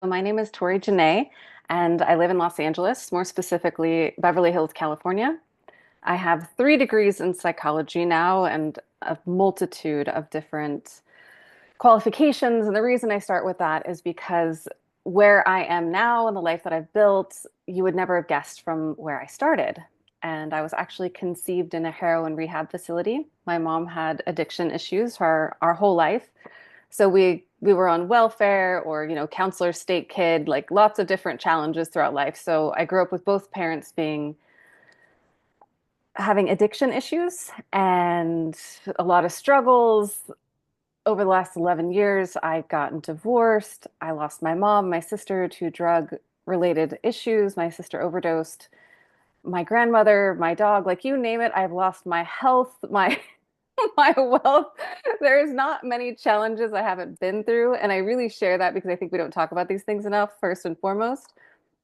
My name is Tori Jenae, and I live in Los Angeles, more specifically Beverly Hills, California. I have 3 degrees in psychology now and a multitude of different qualifications. And the reason I start with that is because where I am now and the life that I've built, you would never have guessed from where I started. And I was actually conceived in a heroin rehab facility. My mom had addiction issues for our whole life. So we were on welfare or, counselor state kid, like lots of different challenges throughout life. So I grew up with both parents being having addiction issues and a lot of struggles. Over the last 11 years, I've gotten divorced. I lost my mom, my sister to drug related issues. My sister overdosed. My grandmother, my dog, like you name it, I've lost my health, my my wealth. There's not many challenges I haven't been through. And I really share that because I think we don't talk about these things enough, first and foremost.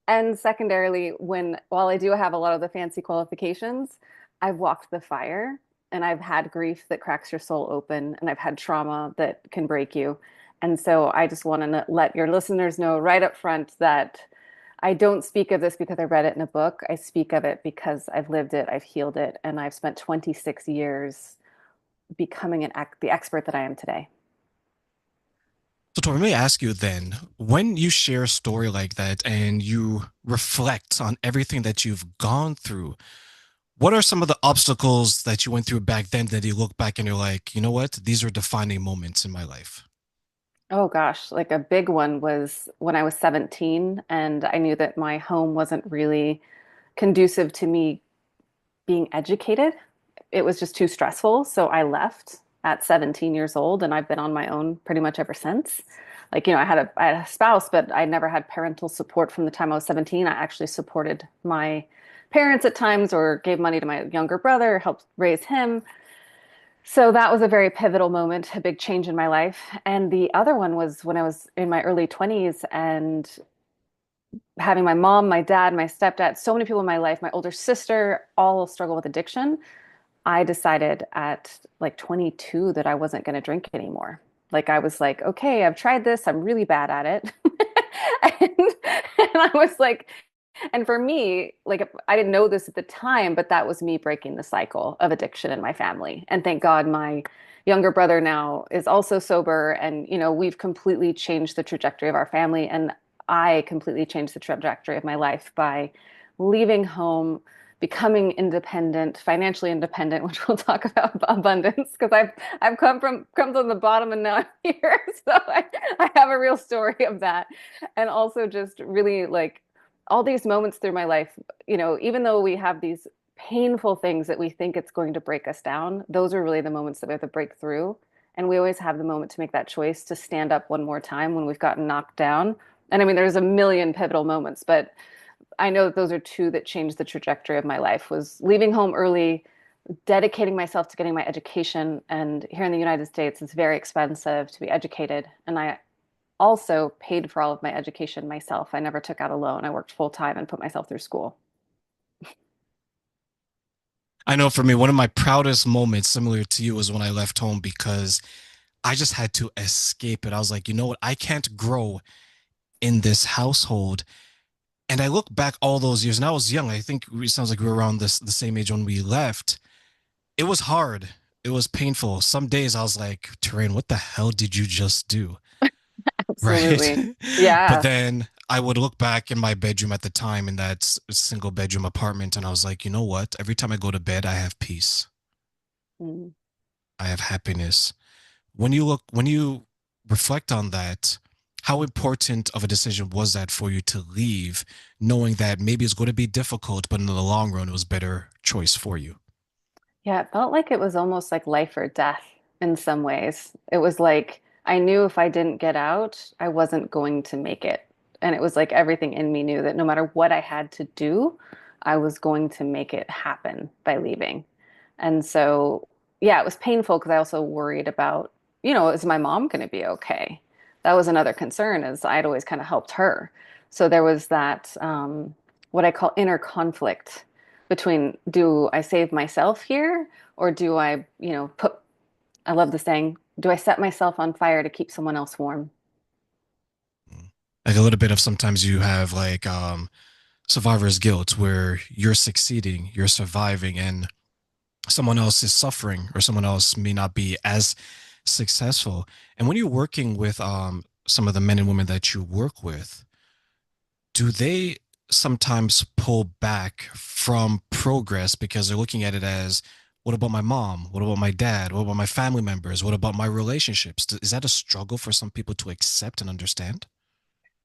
And secondarily, while I do have a lot of the fancy qualifications, I've walked the fire and I've had grief that cracks your soul open and I've had trauma that can break you. And so I just want to let your listeners know right up front that I don't speak of this because I read it in a book. I speak of it because I've lived it, I've healed it, and I've spent 26 years becoming the expert that I am today. So, Tori, let me ask you then, when you share a story like that and you reflect on everything that you've gone through, what are some of the obstacles that you went through back then that you look back and you're like, you know what? These are defining moments in my life. Oh gosh, like a big one was when I was 17 and I knew that my home wasn't really conducive to me being educated. It was just too stressful. So I left at 17 years old and I've been on my own pretty much ever since. Like, I had a spouse, but I never had parental support from the time I was 17. I actually supported my parents at times or gave money to my younger brother, helped raise him. So that was a very pivotal moment, a big change in my life. And the other one was when I was in my early 20s and having my mom, my dad, my stepdad, so many people in my life, my older sister, all struggle with addiction. I decided at like 22 that I wasn't going to drink anymore. Like I was like, okay, I've tried this. I'm really bad at it. And I was like, and for me, like I didn't know this at the time, but that was me breaking the cycle of addiction in my family. And thank God my younger brother now is also sober and we've completely changed the trajectory of our family and I completely changed the trajectory of my life by leaving home, becoming independent, financially independent, which we'll talk about abundance because I've come from the bottom and now I'm here. So I have a real story of that. And also just really like all these moments through my life, even though we have these painful things that we think it's going to break us down, those are really the moments that we have to break through. And we always have the moment to make that choice to stand up one more time when we've gotten knocked down. And I mean, there's a million pivotal moments, but I know that those are two that changed the trajectory of my life was leaving home early, dedicating myself to getting my education. And here in the United States, it's very expensive to be educated. And I also paid for all of my education myself. I never took out a loan. I worked full time and put myself through school. I know for me, one of my proudest moments, similar to you, was when I left home because I just had to escape it. I was like, you know what? I can't grow in this household. And I look back all those years, and I was young. I think it sounds like we were around the same age when we left. It was hard. It was painful. Some days I was like, Terrain, what the hell did you just do? Right. Absolutely. But Yeah. then I would look back in my bedroom at the time in that single bedroom apartment, and I was like, you know what? Every time I go to bed, I have peace. Mm. I have happiness. When you reflect on that, how important of a decision was that for you to leave, knowing that maybe it's going to be difficult, but in the long run, it was better choice for you? Yeah, it felt like it was almost like life or death in some ways. It was like I knew if I didn't get out, I wasn't going to make it. And it was like everything in me knew that no matter what I had to do, I was going to make it happen by leaving. And so, yeah, it was painful because I also worried about, is my mom going to be okay? That was another concern, is I'd always kind of helped her. So there was that, what I call inner conflict between do I save myself here or do I, I love the saying, do I set myself on fire to keep someone else warm? Like a little bit of sometimes you have like survivor's guilt where you're succeeding, you're surviving, and someone else is suffering or someone else may not be as successful. And when you're working with some of the men and women that you work with, do they sometimes pull back from progress because they're looking at it as, what about my mom? What about my dad? What about my family members? What about my relationships? Is that a struggle for some people to accept and understand?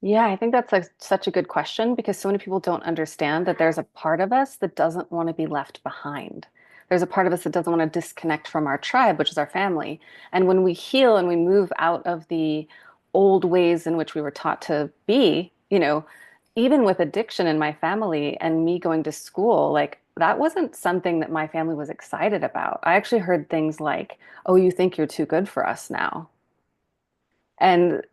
Yeah, I think that's such a good question because so many people don't understand that there's a part of us that doesn't want to be left behind. There's a part of us that doesn't want to disconnect from our tribe, which is our family. And when we heal and we move out of the old ways in which we were taught to be, even with addiction in my family and me going to school, like that wasn't something that my family was excited about. I actually heard things like, "Oh, you think you're too good for us now." And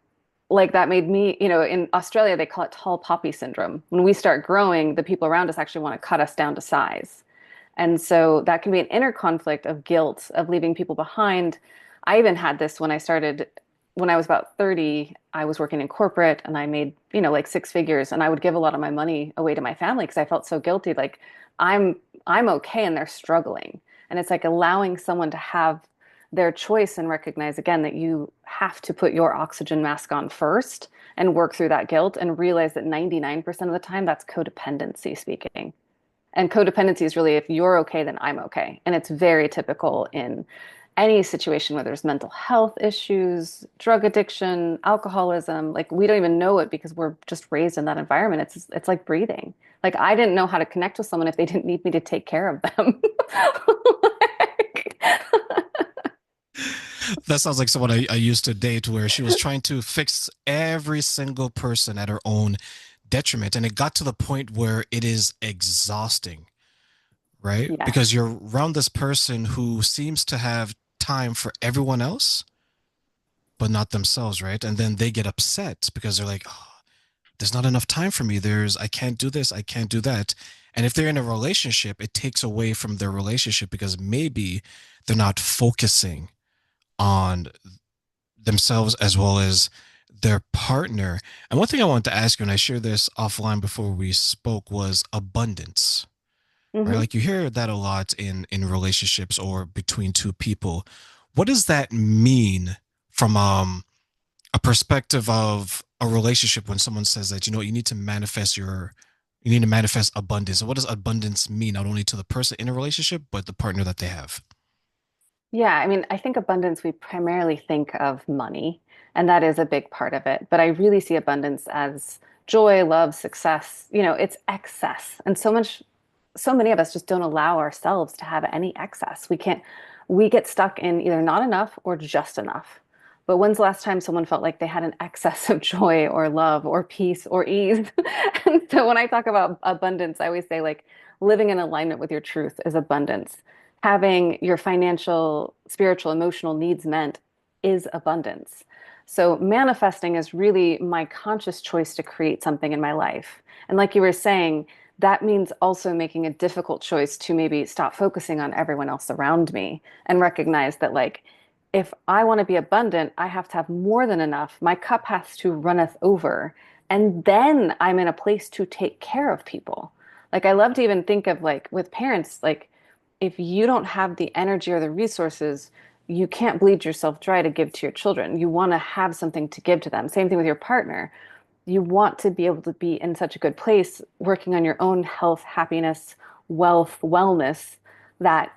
like that made me, in Australia, they call it tall poppy syndrome. When we start growing, the people around us actually want to cut us down to size. And so that can be an inner conflict of guilt of leaving people behind. I even had this when I was about 30, I was working in corporate and I made, like six figures and I would give a lot of my money away to my family because I felt so guilty. Like I'm I'm okay and they're struggling. And it's like allowing someone to have their choice and recognize again that you have to put your oxygen mask on first and work through that guilt and realize that 99% of the time that's codependency speaking. And codependency is really if you're okay, then I'm okay. And it's very typical in any situation where there's mental health issues, drug addiction, alcoholism. Like we don't even know it because we're just raised in that environment. It's like breathing. Like I didn't know how to connect with someone if they didn't need me to take care of them. Like, That sounds like someone I used to date where she was trying to fix every single person at her own detriment. And it got to the point where it is exhausting, right? yes. Because you're around this person who seems to have time for everyone else, but not themselves, right? And then they get upset because they're like, oh, there's not enough time for me. I can't do this, I can't do that. And if they're in a relationship, it takes away from their relationship because maybe they're not focusing on themselves as well as their partner. And one thing I wanted to ask you, and I shared this offline before we spoke, was abundance, right? Hmm. Like you hear that a lot in relationships or between two people. What does that mean from a perspective of a relationship when someone says that, you need to manifest abundance. So what does abundance mean, not only to the person in a relationship, but the partner that they have? Yeah, I mean, I think abundance, we primarily think of money, and that is a big part of it. But I really see abundance as joy, love, success. It's excess. And so many of us just don't allow ourselves to have any excess. We get stuck in either not enough or just enough. But when's the last time someone felt like they had an excess of joy or love or peace or ease? And so when I talk about abundance, I always say like living in alignment with your truth is abundance. Having your financial, spiritual, emotional needs met is abundance. So manifesting is really my conscious choice to create something in my life. And like you were saying, that means also making a difficult choice to maybe stop focusing on everyone else around me and recognize that, like, if I want to be abundant, I have to have more than enough. My cup has to runneth over. And then I'm in a place to take care of people. Like, I love to even think of like with parents, like, if you don't have the energy or the resources, you can't bleed yourself dry to give to your children. You want to have something to give to them. Same thing with your partner. You want to be able to be in such a good place working on your own health, happiness, wealth, wellness that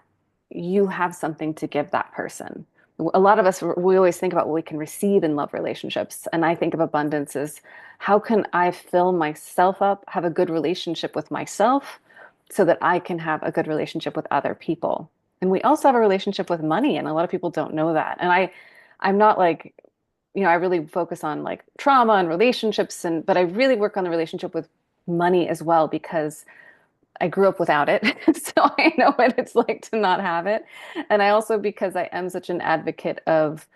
you have something to give that person. A lot of us, we always think about what we can receive in love relationships. And I think of abundance as how can I fill myself up, have a good relationship with myself so that I can have a good relationship with other people. And we also have a relationship with money, and a lot of people don't know that. And I'm not like, I really focus on like trauma and relationships but I really work on the relationship with money as well because I grew up without it. So I know what it's like to not have it. And I also, because I am such an advocate of,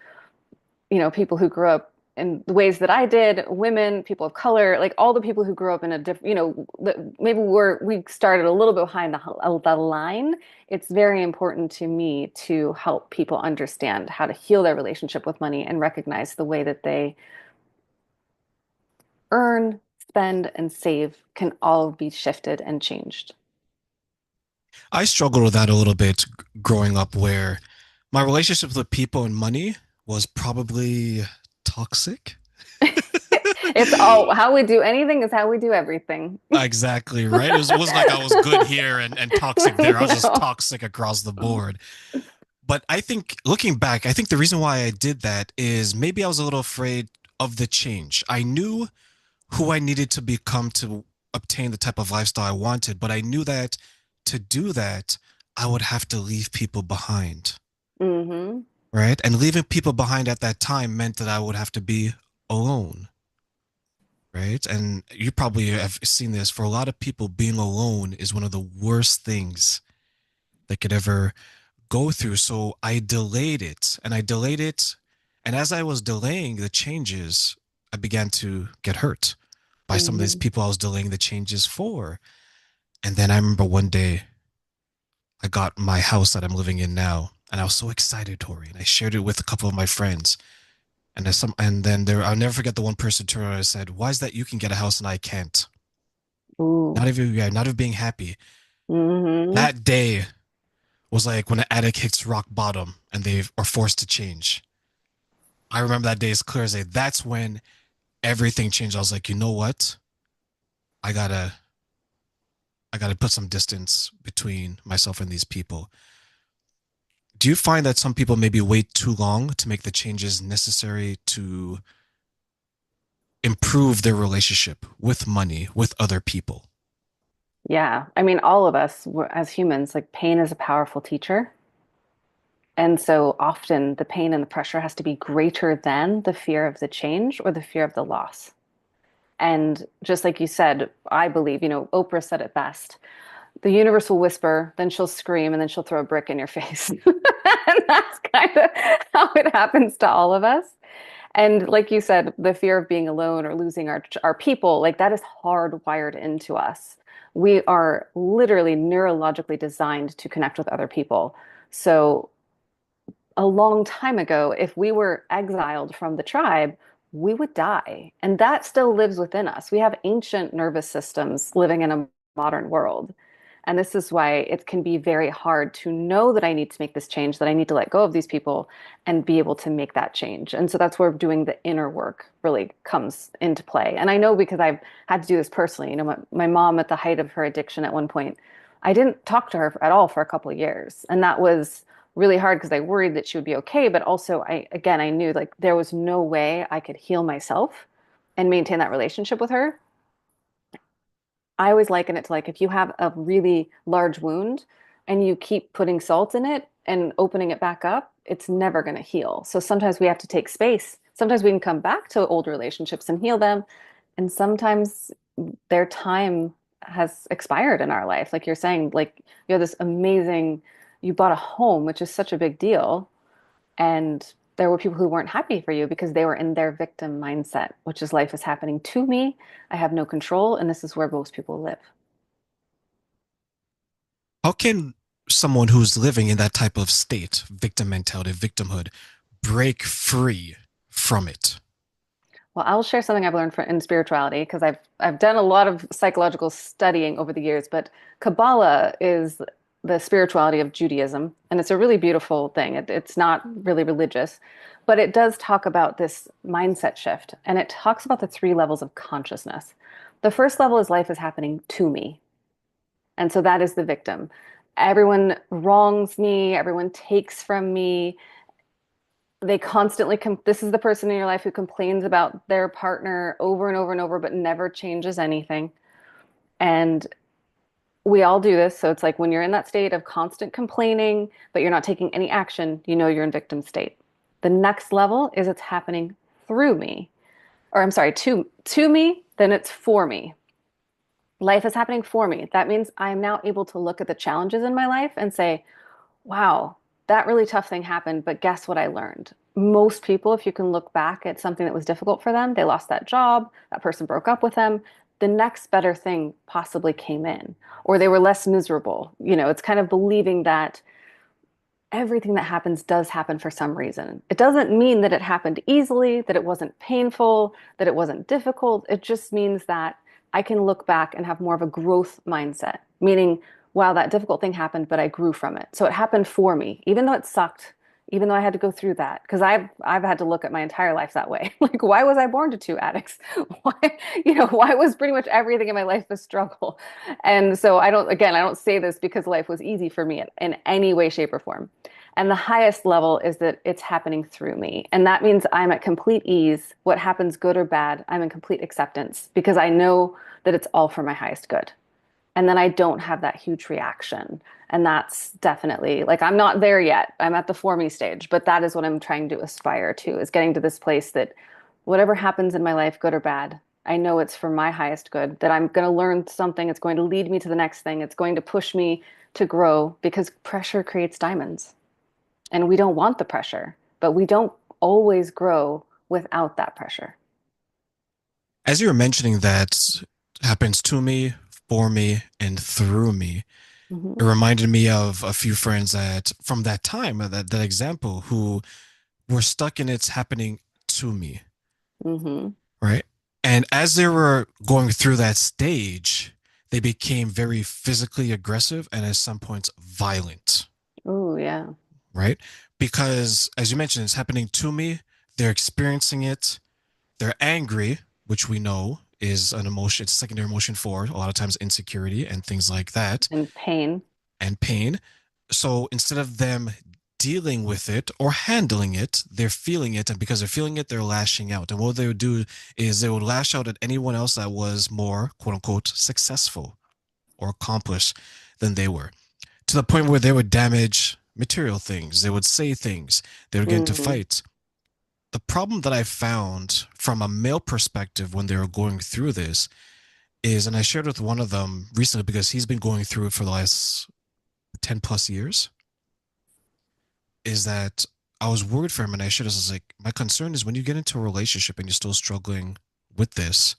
people who grew up in the ways that I did, women, people of color, like all the people who grew up in a different, maybe we started a little bit behind the line. It's very important to me to help people understand how to heal their relationship with money and recognize the way that they earn, spend, and save can all be shifted and changed. I struggled with that a little bit growing up, where my relationships with people and money was probably toxic. It's all how we do anything is how we do everything. Exactly, right? It wasn't like I was good here and toxic there. I was just No. toxic across the board. But I think looking back, I think the reason why I did that is maybe I was a little afraid of the change. I knew who I needed to become to obtain the type of lifestyle I wanted, but I knew that to do that, I would have to leave people behind, Hmm. right? And leaving people behind at that time meant that I would have to be alone, right? And you probably have seen this. For a lot of people, being alone is one of the worst things they could ever go through. So I delayed it and I delayed it. And as I was delaying the changes, I began to get hurt by some of these Hmm. people I was delaying the changes for. And then I remember one day I got my house that I'm living in now. And I was so excited, Tori. And I shared it with a couple of my friends. And then I'll never forget the one person turned around and said, "Why is that you can get a house and I can't?" Ooh. Not even being happy. Hmm. That day was like when an addict hits rock bottom and they are forced to change. I remember that day as clear as day. That's when everything changed. I was like, you know what? I gotta I gotta put some distance between myself and these people. Do you find that some people maybe wait too long to make the changes necessary to improve their relationship with money, with other people? Yeah. I mean, all of us as humans, like pain is a powerful teacher. And so often the pain and the pressure has to be greater than the fear of the change or the fear of the loss. And just like you said, I believe, Oprah said it best. The universe will whisper, then she'll scream, and then she'll throw a brick in your face. And that's kind of how it happens to all of us. And like you said, the fear of being alone or losing our people, like that is hardwired into us. We are literally neurologically designed to connect with other people. So a long time ago, if we were exiled from the tribe, we would die. And that still lives within us. We have ancient nervous systems living in a modern world. And this is why it can be very hard to know that I need to make this change, that I need to let go of these people and be able to make that change. And so that's where doing the inner work really comes into play. And I know because I've had to do this personally. My mom at the height of her addiction at one point, I didn't talk to her at all for a couple of years. And that was really hard because I worried that she would be okay. But also, I knew like there was no way I could heal myself and maintain that relationship with her. I always liken it to like if you have a really large wound and you keep putting salt in it and opening it back up, it's never going to heal. So sometimes we have to take space. Sometimes we can come back to old relationships and heal them. And sometimes their time has expired in our life. Like you're saying, like you have this amazing, you bought a home, which is such a big deal. And there were people who weren't happy for you because they were in their victim mindset, which is life is happening to me. I have no control. And this is where most people live. How can someone who's living in that type of state, victim mentality, victimhood, break free from it? Well, I'll share something I've learned in spirituality because I've done a lot of psychological studying over the years, but Kabbalah is the spirituality of Judaism, and it's a really beautiful thing. It's not really religious, but it does talk about this mindset shift, and it talks about the three levels of consciousness. The first level is life is happening to me, and so that is the victim. Everyone wrongs me, everyone takes from me, they constantly this is the person in your life who complains about their partner over and over and over but never changes anything, and we all do this. So it's like when you're in that state of constant complaining but you're not taking any action, you're in victim state. The next level is it's happening through me, or I'm sorry, to me, then it's for me. Life is happening for me. That means I'm now able to look at the challenges in my life and say, wow, that really tough thing happened, but guess what I learned? Most people, if you can look back at something that was difficult for them, they lost that job, that person broke up with them, the next better thing possibly came in, or they were less miserable. It's kind of believing that everything that happens does happen for some reason. It doesn't mean that it happened easily, that it wasn't painful, that it wasn't difficult. It just means that I can look back and have more of a growth mindset, meaning, wow, that difficult thing happened, but I grew from it. So it happened for me, even though it sucked, even though I had to go through that, because I've had to look at my entire life that way. Like, why was I born to two addicts? Why, why was pretty much everything in my life a struggle? And so I don't say this because life was easy for me in any way, shape, or form. And the highest level is that it's happening through me. And that means I'm at complete ease. What happens, good or bad, I'm in complete acceptance because I know that it's all for my highest good. And then I don't have that huge reaction. And that's definitely like I'm not there yet. I'm at the for me stage, but that is what I'm trying to aspire to is getting to this place that whatever happens in my life, good or bad, I know it's for my highest good, that I'm going to learn something. It's going to lead me to the next thing. It's going to push me to grow because pressure creates diamonds. And we don't want the pressure, but we don't always grow without that pressure. As you were mentioning that happens to me, for me, and through me, it Hmm. reminded me of a few friends that from that time, that example, who were stuck in it's happening to me, Hmm. right? And as they were going through that stage, they became very physically aggressive and at some points violent, Oh, yeah. right? Because as you mentioned, it's happening to me, they're experiencing it, they're angry, which we know is an emotion, it's a secondary emotion for a lot of times insecurity and things like that, And pain. and pain. So instead of them dealing with it or handling it, they're feeling it. And because they're feeling it, they're lashing out. And what they would do is they would lash out at anyone else that was more, quote unquote, successful or accomplished than they were, to the point where they would damage material things. They would say things. They would get into Mm. fights. The problem that I found from a male perspective when they were going through this is, and I shared with one of them recently because he's been going through it for the last 10 plus years, is that I was worried for him and I shared this. I was like, my concern is when you get into a relationship and you're still struggling with this,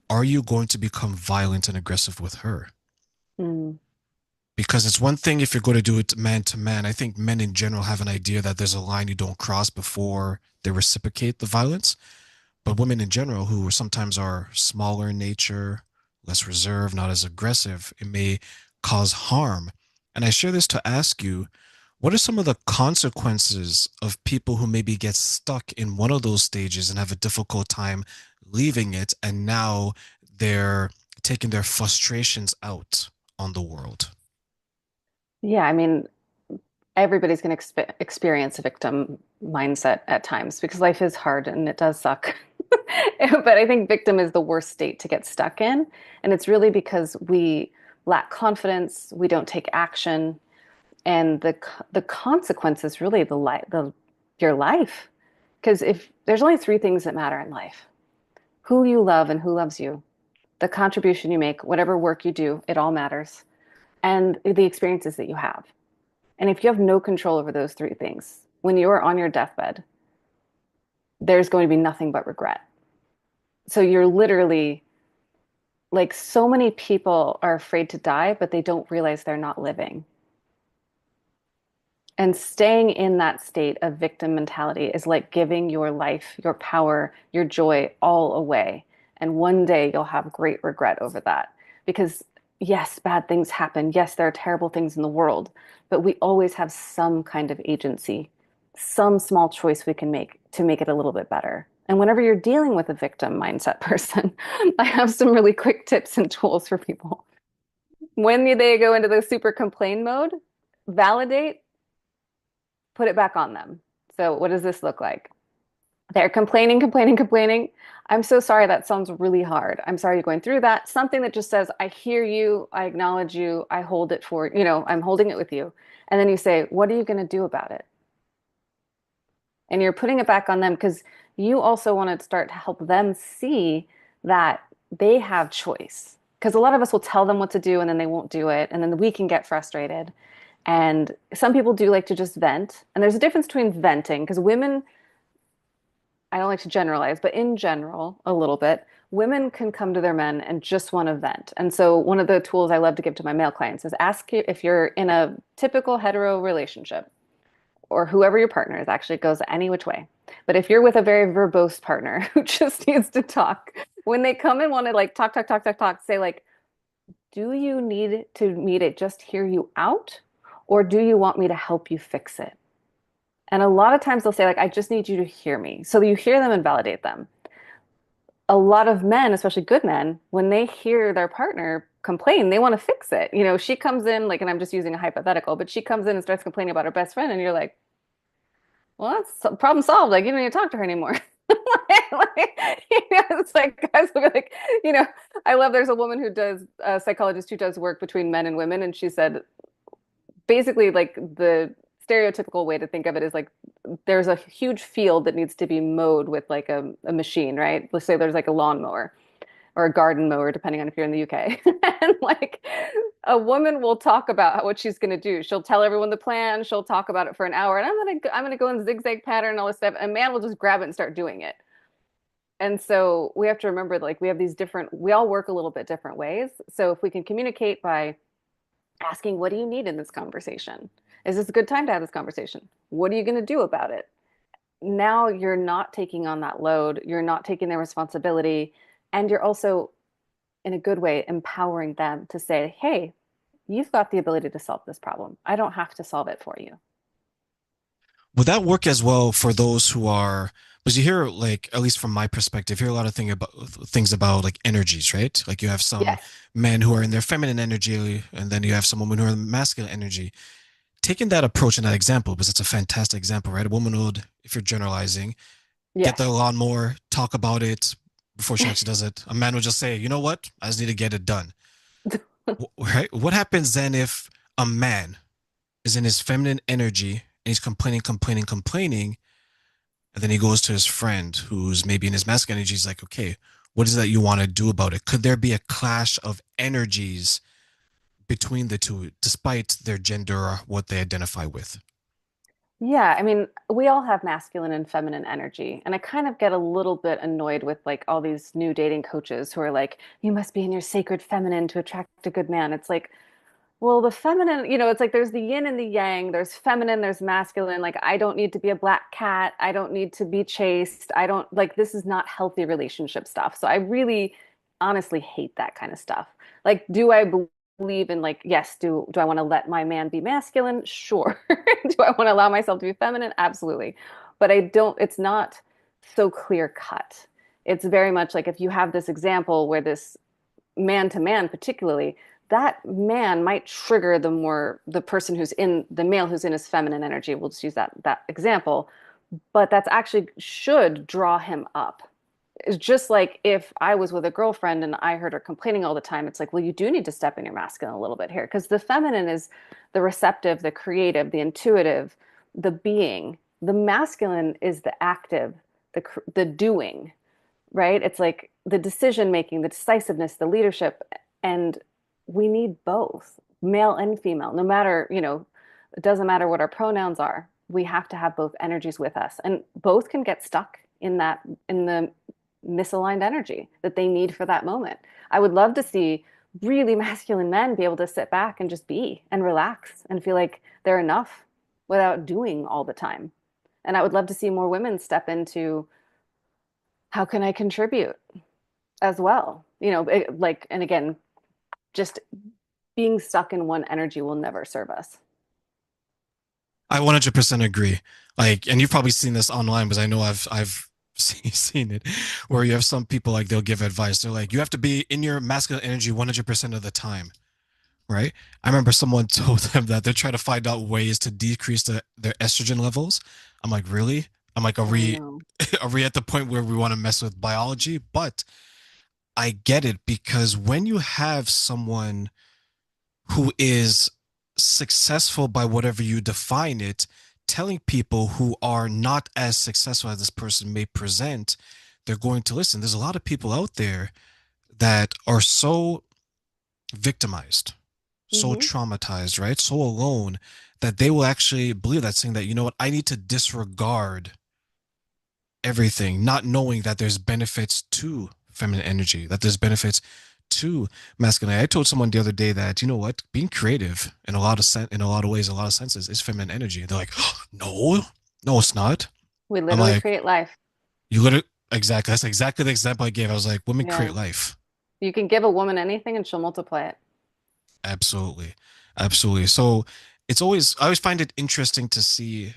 are you going to become violent and aggressive with her? Mm. Because it's one thing if you're going to do it man to man. I think men in general have an idea that there's a line you don't cross before they reciprocate the violence. But women in general, who sometimes are smaller in nature, less reserved, not as aggressive, it may cause harm. And I share this to ask you, what are some of the consequences of people who maybe get stuck in one of those stages and have a difficult time leaving it, and now they're taking their frustrations out on the world? Yeah, I mean, everybody's going to experience a victim mindset at times because life is hard and it does suck. But I think victim is the worst state to get stuck in. And it's really because we lack confidence, we don't take action, and the consequence is really the your life. Because if there's only three things that matter in life: who you love and who loves you, the contribution you make, whatever work you do, it all matters, and the experiences that you have. And if you have no control over those three things, when you are on your deathbed, there's going to be nothing but regret. So you're literally like so many people are afraid to die, but they don't realize they're not living. And staying in that state of victim mentality is like giving your life, your power, your joy all away. And one day you'll have great regret over that. Because, yes, bad things happen. Yes, there are terrible things in the world, but we always have some kind of agency, some small choice we can make to make it a little bit better. And whenever you're dealing with a victim mindset person, I have some really quick tips and tools for people. When they go into the super complain mode, validate, put it back on them. So what does this look like? They're complaining, complaining, complaining. I'm so sorry. That sounds really hard. I'm sorry you're going through that. Something that just says, I hear you. I acknowledge you. I hold it for, I'm holding it with you. And then you say, what are you going to do about it? And you're putting it back on them because you also want to start to help them see that they have choice. Because a lot of us will tell them what to do and then they won't do it. And then we can get frustrated. And some people do like to just vent. And there's a difference between venting, because women, I don't like to generalize, but in general, a little bit, women can come to their men and just want to vent. And so one of the tools I love to give to my male clients is ask you if you're in a typical hetero relationship. or whoever your partner is, actually, it goes any which way. But if you're with a very verbose partner who just needs to talk, when they come and want to like talk, talk, talk, talk, talk, say like, do you need to me to just hear you out, or do you want me to help you fix it? And a lot of times they'll say like, I just need you to hear me. So you hear them and validate them. A lot of men, especially good men, when they hear their partner complain, they want to fix it. You know, she comes in like, and I'm just using a hypothetical, but she comes in and starts complaining about her best friend, and you're like, well, that's problem solved. Like, you don't need to talk to her anymore. It's like guys will be like, you know, I love there's a woman who does a psychologist who does work between men and women, and she said basically like the stereotypical way to think of it is like there's a huge field that needs to be mowed with like a machine, right? Let's say there's like a lawnmower or a garden mower, depending on if you're in the UK. And like a woman will talk about what she's going to do. She'll tell everyone the plan. She'll talk about it for an hour, and I'm gonna go in zigzag pattern and all this stuff. And a man will just grab it and start doing it. And so we have to remember, like, we have these different, we all work a little bit different ways. So if we can communicate by asking, what do you need in this conversation? Is this a good time to have this conversation? What are you going to do about it? Now you're not taking on that load. You're not taking their responsibility. And you're also, in a good way, empowering them to say, hey, you've got the ability to solve this problem. I don't have to solve it for you. Would that work as well for those who are, because you hear like, at least from my perspective, you hear a lot of things about like energies, right? Like you have some Yes. men who are in their feminine energy, and then you have some women who are in masculine energy. Taking that approach and that example, because it's a fantastic example, right? A woman would, if you're generalizing, get the Yes. lawnmower, talk about it before she actually does it. A man would just say, you know what? I just need to get it done. Right? What happens then if a man is in his feminine energy and he's complaining, complaining, complaining, and then he goes to his friend who's maybe in his masculine energy? He's like, okay, what is it that you want to do about it? Could there be a clash of energies between the two, despite their gender or what they identify with? Yeah, I mean, we all have masculine and feminine energy. And I kind of get a little bit annoyed with like all these new dating coaches who are like, you must be in your sacred feminine to attract a good man. It's like, well, the feminine, it's like there's the yin and the yang, there's feminine, there's masculine. Like, I don't need to be a black cat. I don't need to be chased. I don't like this is not healthy relationship stuff. So I really honestly hate that kind of stuff. Like, do I believe in like, yes, do I want to let my man be masculine? Sure. Do I want to allow myself to be feminine? Absolutely. But I don't, it's not so clear cut. It's very much like if you have this example where this man to man particularly that man might trigger the person who's in the male who's in his feminine energy. We'll just use that example, but that's actually should draw him up. It's just like if I was with a girlfriend and I heard her complaining all the time, it's like, well, you do need to step in your masculine a little bit here because the feminine is the receptive, the creative, the intuitive, the being. The masculine is the active, the doing, right? It's like the decision making, the decisiveness, the leadership, and we need both, male and female. No matter, it doesn't matter what our pronouns are. We have to have both energies with us, and both can get stuck in the misaligned energy that they need for that moment. I would love to see really masculine men be able to sit back and just be and relax and feel like they're enough without doing all the time. And I would love to see more women step into how can I contribute as well? Like, and again, just being stuck in one energy will never serve us. I 100% agree. Like, and you've probably seen this online because I know I've seen it, where you have some people like they'll give advice. They're like, you have to be in your masculine energy 100% of the time, right? I remember someone told them that they're trying to find out ways to decrease their estrogen levels. I'm like, really? I'm like, are Oh we no. are we at the point where we want to mess with biology? But I get it because when you have someone who is successful by whatever you define it, telling people who are not as successful as this person may present, they're going to listen. There's a lot of people out there that are so victimized, so Hmm. traumatized, right? So alone that they will actually believe that, saying that, you know what, I need to disregard everything, not knowing that there's benefits to feminine energy, that there's benefits to masculinity. I told someone the other day that, you know what, being creative in in a lot of ways, a lot of senses, is feminine energy. They're like, oh, no, no, it's not. We I'm literally like, create life. you literally exactly. That's exactly the example I gave. I was like, women create Yeah. life. You can give a woman anything and she'll multiply it. Absolutely. Absolutely. So I always find it interesting to see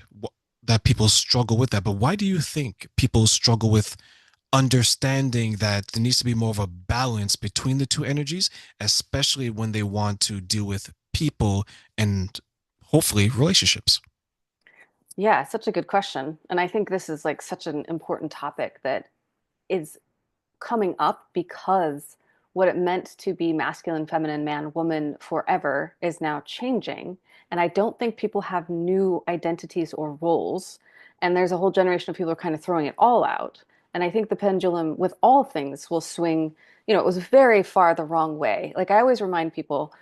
that people struggle with that. But why do you think people struggle with understanding that there needs to be more of a balance between the two energies, especially when they want to deal with people and hopefully relationships? Yeah, such a good question. And I think this is like such an important topic that is coming up because what it meant to be masculine, feminine, man, woman forever is now changing. And I don't think people have new identities or roles. And there's a whole generation of people who are kind of throwing it all out. And I think the pendulum with all things will swing, it was very far the wrong way. Like I always remind people,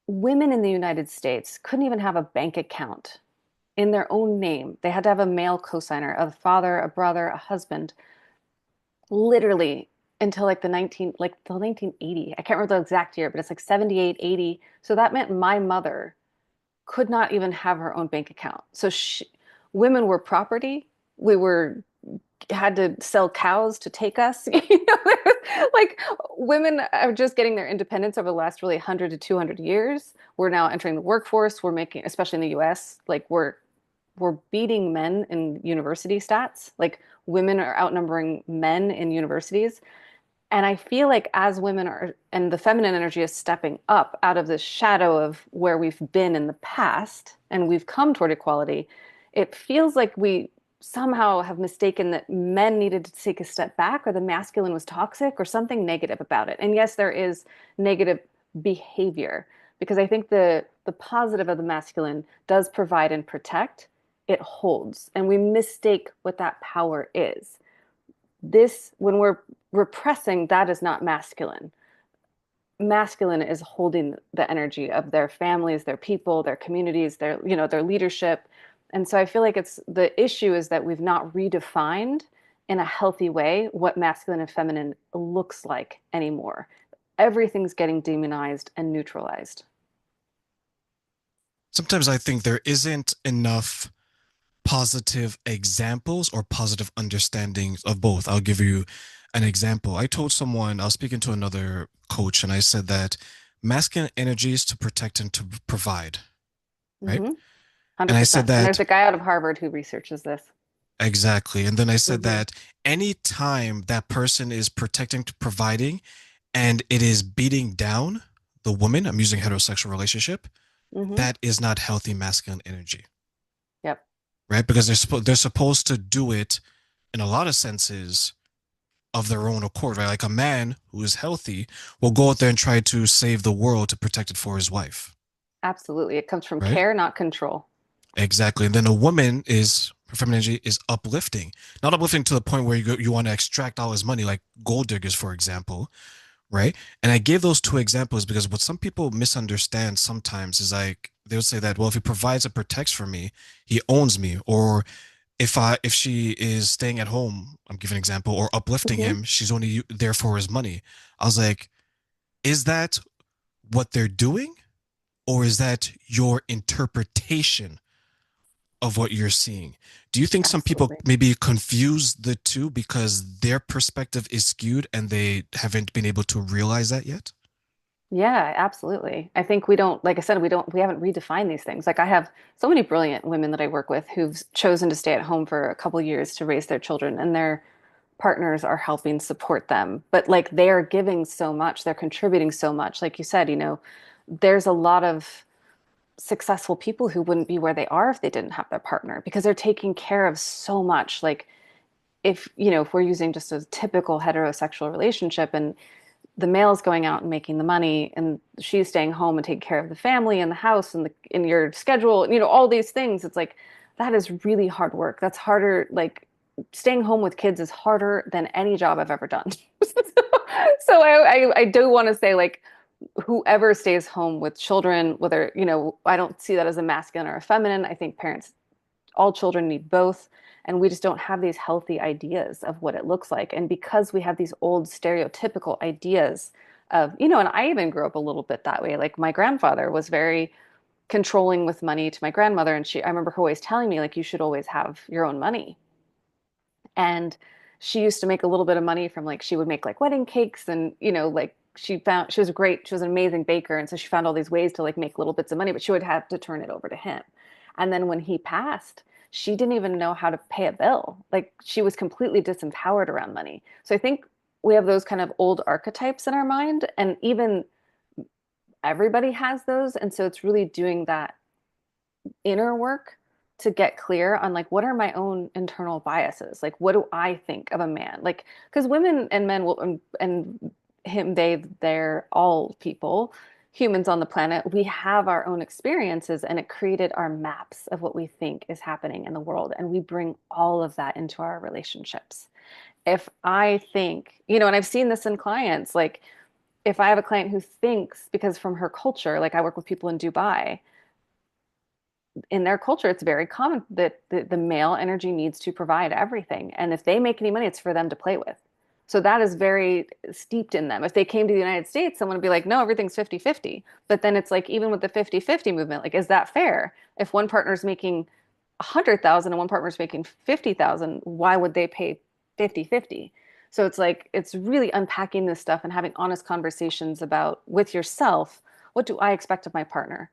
women in the United States couldn't even have a bank account in their own name. They had to have a male cosigner, a father, a brother, a husband, literally until like the 1980. I can't remember the exact year, but it's like 78, 80. So that meant my mother could not even have her own bank account. Women were property. We were had to sell cows to take us. Like women are just getting their independence over the last really 100 to 200 years. We're now entering the workforce. We're making, especially in the US, like we're beating men in university stats. Like women are outnumbering men in universities. And I feel like as women are, and the feminine energy is stepping up out of the shadow of where we've been in the past, and we've come toward equality, it feels like we somehow have mistaken that men needed to take a step back or the masculine was toxic or something negative about it. And yes, there is negative behavior because I think the positive of the masculine does provide and protect. It holds, and we mistake what that power is. This, when we're repressing, that is not masculine. Masculine is holding the energy of their families, their people, their communities, their leadership. And so I feel like it's the issue is that we've not redefined in a healthy way what masculine and feminine looks like anymore. Everything's getting demonized and neutralized. Sometimes I think there isn't enough positive examples or positive understandings of both. I'll give you an example. I told someone, I was speaking to another coach, and I said that masculine energy is to protect and to provide, right? Mm-hmm. And I said 100%. And there's that a guy out of Harvard who researches this. exactly. And then I said Mm-hmm. that anytime that person is protecting to providing and it is beating down the woman, I'm using heterosexual relationship, Mm-hmm. that is not healthy masculine energy, Yep. right? Because they're supposed to do it in a lot of senses of their own accord, right? Like a man who is healthy will go out there and try to save the world to protect it for his wife, Absolutely. It comes from right? care, not control. Exactly. And then a woman is her feminine energy is uplifting, not uplifting to the point where you want to extract all his money, like gold diggers, for example, right? And I gave those two examples because what some people misunderstand sometimes is like they would say that, well, if he provides and protects for me, he owns me, or if she is staying at home, I'm giving an example, or uplifting Mm-hmm. him, she's only there for his money. I was like, is that what they're doing, or is that your interpretation of what you're seeing? Do you think some people Absolutely. maybe confuse the two because their perspective is skewed and they haven't been able to realize that yet? Yeah, absolutely. I think like I said, we haven't redefined these things. Like I have so many brilliant women that I work with who've chosen to stay at home for a couple years to raise their children, and their partners are helping support them. But like they are giving so much, they're contributing so much. Like you said, there's a lot of successful people who wouldn't be where they are if they didn't have their partner because they're taking care of so much. Like if we're using just a typical heterosexual relationship and the male's going out and making the money and she's staying home and taking care of the family and the house and in your schedule, all these things, it's like that is really hard work. That's harder. Like staying home with kids is harder than any job I've ever done. So I do want to say like whoever stays home with children, whether I don't see that as a masculine or a feminine. I think parents, all children need both. And we just don't have these healthy ideas of what it looks like. And because we have these old stereotypical ideas of, and I even grew up a little bit that way. Like my grandfather was very controlling with money to my grandmother. And I remember her always telling me, like, you should always have your own money. And she used to make a little bit of money from like, she would make like wedding cakes and, like she was an amazing baker. And so she found all these ways to like make little bits of money, but she would have to turn it over to him. And then when he passed, she didn't even know how to pay a bill. Like she was completely disempowered around money. So I think we have those kind of old archetypes in our mind. And even everybody has those. And so it's really doing that inner work to get clear on like what are my own internal biases, like what do I think of a man, like because women and men will and him they're all people, humans on the planet, we have our own experiences and it created our maps of what we think is happening in the world, and we bring all of that into our relationships. If I think, and I've seen this in clients, like if I have a client who thinks, because from her culture, like I work with people in Dubai, in their culture, it's very common that the male energy needs to provide everything. And if they make any money, it's for them to play with. So that is very steeped in them. If they came to the United States, someone would be like, no, everything's 50-50. But then it's like, even with the 50-50 movement, like, is that fair? If one partner's making 100,000 and one partner's making 50,000, why would they pay 50-50? So it's like, it's really unpacking this stuff and having honest conversations about with yourself, what do I expect of my partner?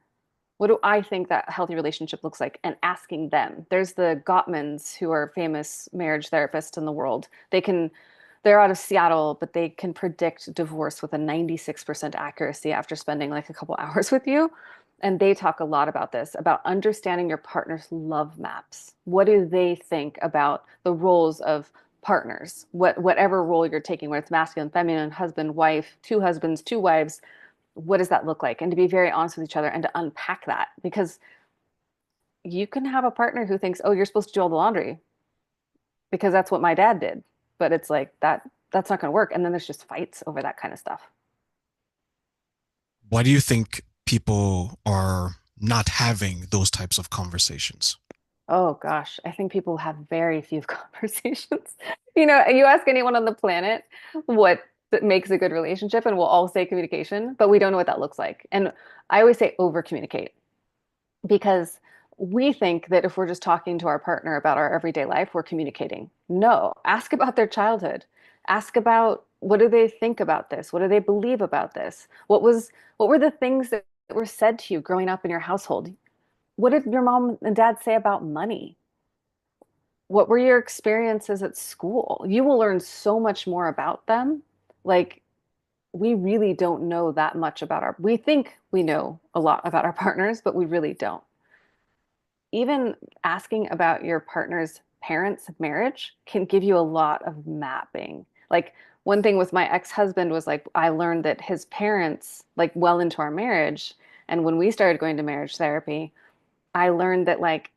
What do I think that healthy relationship looks like? And asking them. There's the Gottmans, who are famous marriage therapists in the world. They're out of Seattle, but they can predict divorce with a 96% accuracy after spending like a couple hours with you. And they talk a lot about this, about understanding your partner's love maps. What do they think about the roles of partners? Whatever role you're taking, whether it's masculine, feminine, husband, wife, two husbands, two wives, what does that look like? And to be very honest with each other and to unpack that, because you can have a partner who thinks, oh, you're supposed to do all the laundry because that's what my dad did. But it's like that's not going to work. And then there's just fights over that kind of stuff. Why do you think people are not having those types of conversations? Oh gosh, I think people have very few conversations. You ask anyone on the planet what that makes a good relationship, and we'll all say communication, but we don't know what that looks like. And I always say over communicate, because we think that if we're just talking to our partner about our everyday life, we're communicating. No, ask about their childhood. Ask about what do they think about this? What do they believe about this? What were the things that were said to you growing up in your household? What did your mom and dad say about money? What were your experiences at school? You will learn so much more about them. Like, we really don't know that much about we think we know a lot about our partners, but we really don't. Even asking about your partner's parents' marriage can give you a lot of mapping. Like, one thing with my ex-husband was like, I learned that his parents, like, well into our marriage, and when we started going to marriage therapy, I learned that like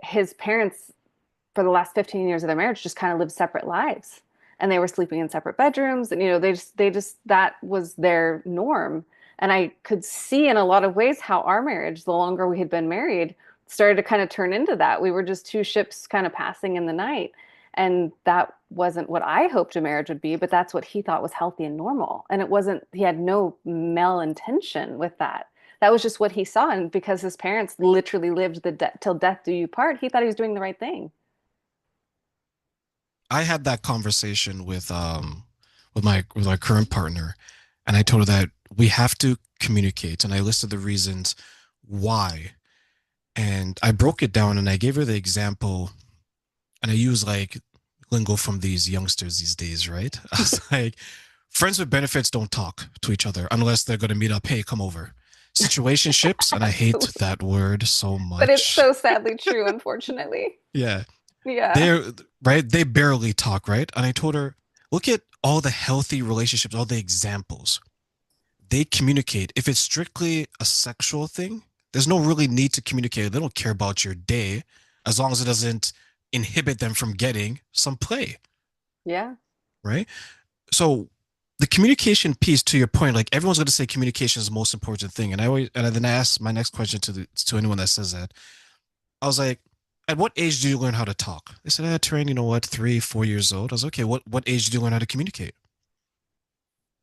his parents for the last 15 years of their marriage just kind of lived separate lives, and they were sleeping in separate bedrooms, and they just that was their norm. And I could see in a lot of ways how our marriage, the longer we had been married, started to kind of turn into that. We were just two ships kind of passing in the night, and that wasn't what I hoped a marriage would be, but that's what he thought was healthy and normal. And it wasn't, he had no malintention with that. That was just what he saw. And because his parents literally lived till death do you part, he thought he was doing the right thing. I had that conversation with my current partner, and I told her that we have to communicate, and I listed the reasons why. And I broke it down and I gave her the example, and I use like lingo from these youngsters these days, right? I was like, friends with benefits don't talk to each other unless they're going to meet up. Hey, come over. Situationships, and I hate Absolutely. that word so But it's much. so sadly true, unfortunately. Yeah. Yeah. They're right. They barely talk, right? And I told her, look at all the healthy relationships, all the examples. They communicate. If it's strictly a sexual thing, there's no really need to communicate. They don't care about your day as long as it doesn't inhibit them from getting some play, Yeah. right? So the communication piece, to your point, like everyone's going to say communication is the most important thing. And then I ask my next question to anyone that says that. I was like, At what age do you learn how to talk? They said, Terrain, you know what, 3, 4 years old. I was okay. What age do you learn how to communicate?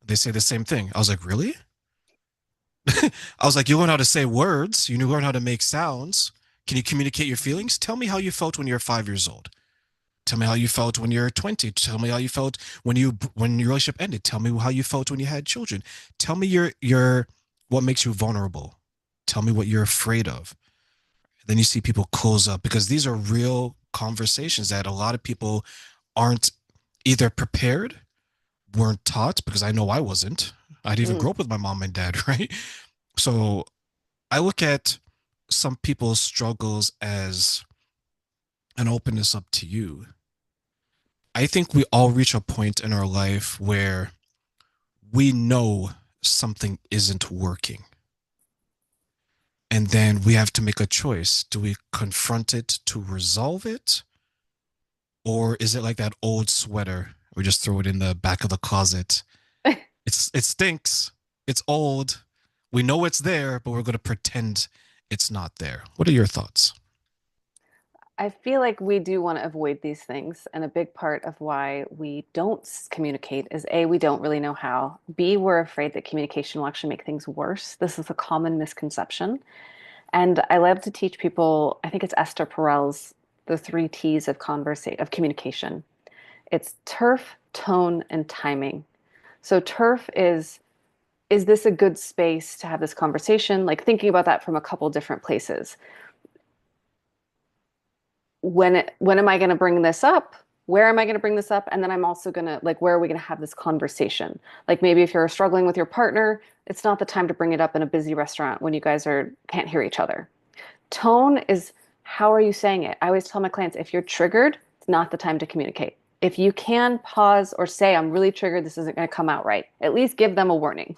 They say the same thing. I was like, really? I was like, you learn how to say words. You learn how to make sounds. Can you communicate your feelings? Tell me how you felt when you were 5 years old. Tell me how you felt when you're 20. Tell me how you felt when your relationship ended. Tell me how you felt when you had children. Tell me your what makes you vulnerable. Tell me what you're afraid of. Then you see people close up because these are real conversations that a lot of people aren't either prepared, weren't taught, because I know I wasn't. I didn't even Mm. grow up with my mom and dad, right? So I look at some people's struggles as an openness up to you. I think we all reach a point in our life where we know something isn't working. And then we have to make a choice. Do we confront it to resolve it? Or is it like that old sweater? We just throw it in the back of the closet. It stinks. It's old. We know it's there, but we're going to pretend it's not there. What are your thoughts? I feel like we do want to avoid these things. And a big part of why we don't communicate is A, we don't really know how. B, we're afraid that communication will actually make things worse. This is a common misconception. And I love to teach people, I think it's Esther Perel's the three T's of communication. It's turf, tone, and timing. So turf is this a good space to have this conversation? Like thinking about that from a couple different places. When am I going to bring this up? Where am I going to bring this up? And then I'm also going to like, where are we going to have this conversation? Like maybe if you're struggling with your partner, it's not the time to bring it up in a busy restaurant when you guys are can't hear each other. Tone is how are you saying it? I always tell my clients if you're triggered, it's not the time to communicate. If you can pause or say, I'm really triggered, this isn't going to come out right, at least give them a warning.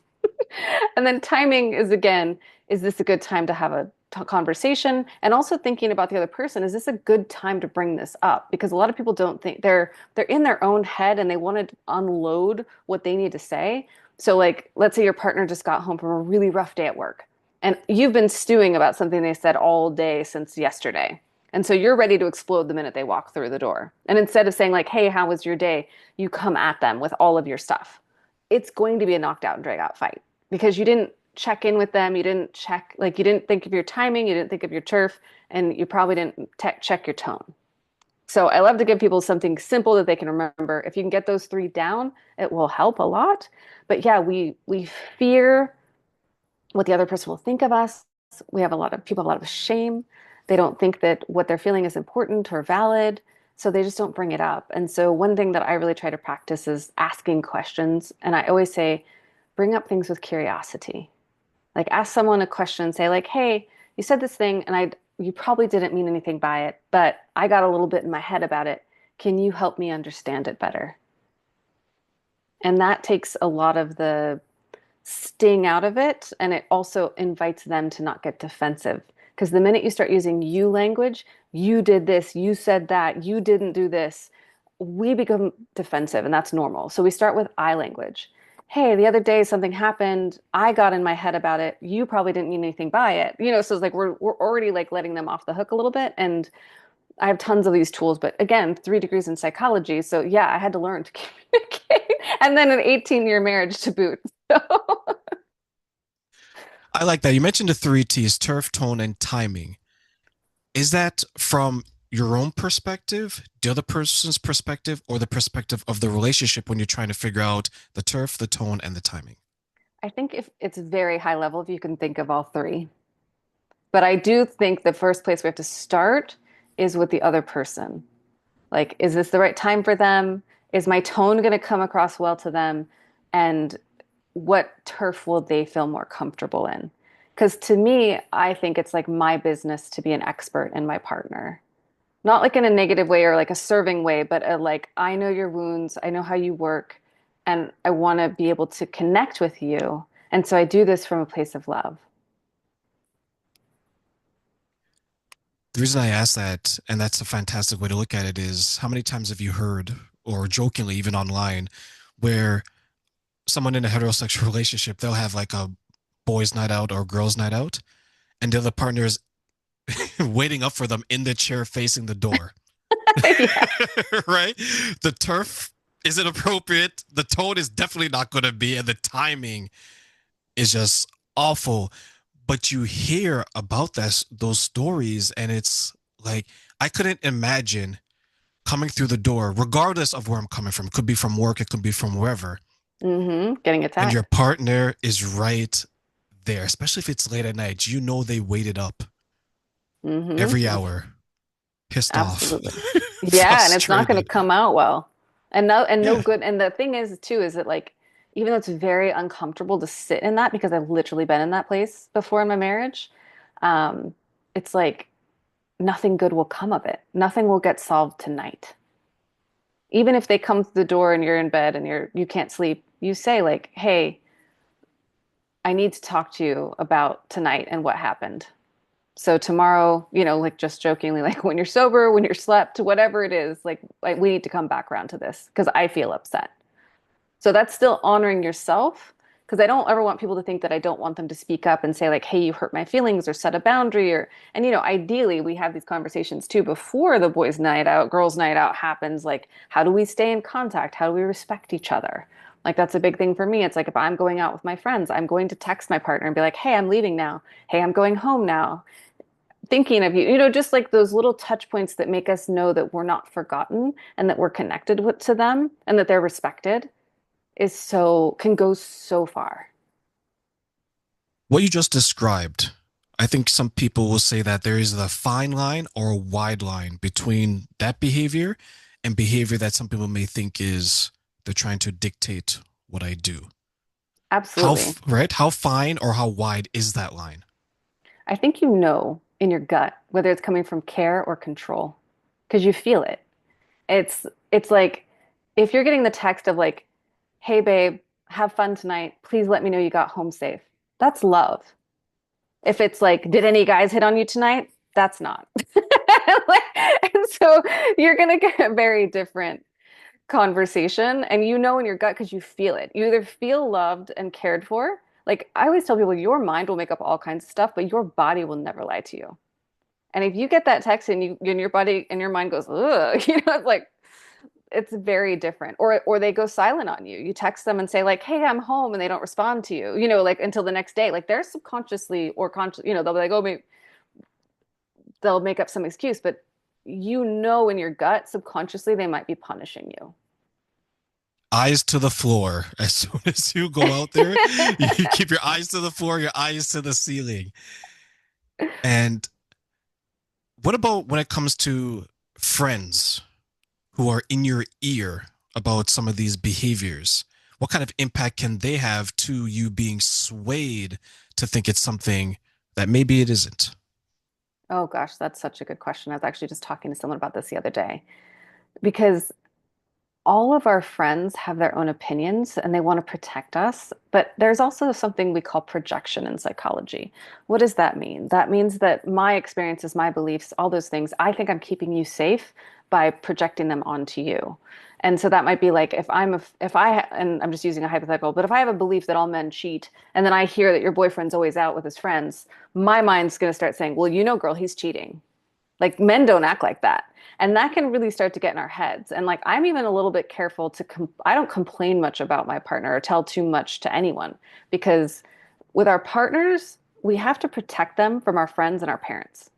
And then timing is again, is this a good time to have a conversation? And also thinking about the other person, is this a good time to bring this up? Because a lot of people don't think they're in their own head and they want to unload what they need to say. So like let's say your partner just got home from a really rough day at work and you've been stewing about something they said all day since yesterday. And so you're ready to explode the minute they walk through the door. And instead of saying like, "Hey, how was your day?" you come at them with all of your stuff. It's going to be a knocked out and drag out fight because you didn't check in with them. You didn't check, like, you didn't think of your timing, you didn't think of your turf, and you probably didn't check your tone. So I love to give people something simple that they can remember. If you can get those three down, it will help a lot. But yeah, we fear what the other person will think of us. We have a lot of people have a lot of shame. They don't think that what they're feeling is important or valid. So they just don't bring it up. And so one thing that I really try to practice is asking questions. And I always say, bring up things with curiosity. Like ask someone a question, say like, "Hey, you said this thing and you probably didn't mean anything by it, but I got a little bit in my head about it. Can you help me understand it better?" And that takes a lot of the sting out of it, and it also invites them to not get defensive. Because the minute you start using you language, you did this, you said that, you didn't do this, we become defensive, and that's normal. So we start with I language. Hey, the other day something happened. I got in my head about it. You probably didn't mean anything by it. So it's like we're already like letting them off the hook a little bit. And I have tons of these tools, but again, 3 degrees in psychology. So yeah, I had to learn to communicate. And then an 18-year marriage to boot. So I like that. You mentioned the three T's: turf, tone, and timing. Is that from your own perspective, the other person's perspective, or the perspective of the relationship when you're trying to figure out the turf, the tone, and the timing? I think if it's very high level, if you can think of all three. But I do think the first place we have to start is with the other person. Like, is this the right time for them? Is my tone going to come across well to them? And what turf will they feel more comfortable in? Because to me, I think it's like my business to be an expert in my partner. Not like in a negative way or like a serving way, but like, I know your wounds, I know how you work, and I want to be able to connect with you. And so I do this from a place of love. The reason I ask that, and that's a fantastic way to look at it, is how many times have you heard, or jokingly, even online, where someone in a heterosexual relationship, they'll have like a boys' night out or girls' night out, and the other partner is waiting up for them in the chair facing the door. Yeah. Right? The turf isn't appropriate. The tone is definitely not going to be, and the timing is just awful. But you hear about those stories, and it's like I couldn't imagine coming through the door, regardless of where I'm coming from. It could be from work, it could be from wherever, Getting and your attacked. partner is right there, especially if it's late at night. You know they waited up every Mm-hmm. hour, pissed off, Absolutely. Yeah, and it's not going to frustrated. come out well. And no Yeah. good. And the thing is too, is that like even though it's very uncomfortable to sit in that because I've literally been in that place before in my marriage, um, it's like nothing good will come of it. Nothing will get solved tonight. Even if they come to the door and you're in bed and you can't sleep, you say like, "Hey, I need to talk to you about tonight and what happened." So tomorrow, like just jokingly, like when you're sober, when you're slept, whatever it is, like we need to come back around to this because I feel upset. So that's still honoring yourself because I don't ever want people to think that I don't want them to speak up and say like, "Hey, you hurt my feelings," or set a boundary or and ideally we have these conversations too before the boys' night out, girls' night out happens. Like, how do we stay in contact? How do we respect each other? Like that's a big thing for me. It's like if I'm going out with my friends, I'm going to text my partner and be like, "Hey, I'm leaving now. Hey, I'm going home now." Thinking of you, just like those little touch points that make us know that we're not forgotten and that we're connected with to them and that they're respected can go so far. What you just described, I think some people will say that there is a fine line or a wide line between that behavior and behavior that some people may think is they're trying to dictate what I do. Absolutely. Right? How fine or how wide is that line? I think you know in your gut whether it's coming from care or control because you feel it. It's like if you're getting the text of like, "Hey babe, have fun tonight. Please let me know you got home safe." That's love. If it's like, "Did any guys hit on you tonight?" That's not. And so you're going to get a very different conversation. And in your gut because you feel it. You either feel loved and cared for. Like I always tell people, your mind will make up all kinds of stuff, but your body will never lie to you. And if you get that text and your body and your mind goes, ugh, it's like, it's very different. Or they go silent on you. You text them and say like, "Hey, I'm home," and they don't respond to you, like until the next day. Like they're subconsciously or conscious, they'll be like, "Oh, maybe," they'll make up some excuse, but in your gut, subconsciously, they might be punishing you. Eyes to the floor. As soon as you go out there, you keep your eyes to the floor, your eyes to the ceiling. And what about when it comes to friends who are in your ear about some of these behaviors? What kind of impact can they have to you being swayed to think it's something that maybe it isn't? Oh gosh, that's such a good question. I was actually just talking to someone about this the other day because all of our friends have their own opinions and they want to protect us. But there's also something we call projection in psychology. What does that mean? That means that my experiences, my beliefs, all those things, I think I'm keeping you safe by projecting them onto you. And so that might be like and I'm just using a hypothetical, but if I have a belief that all men cheat and then I hear that your boyfriend's always out with his friends, my mind's going to start saying, "Well, girl, he's cheating." Like men don't act like that. And that can really start to get in our heads. And like I'm even a little bit careful I don't complain much about my partner or tell too much to anyone because with our partners, we have to protect them from our friends and our parents.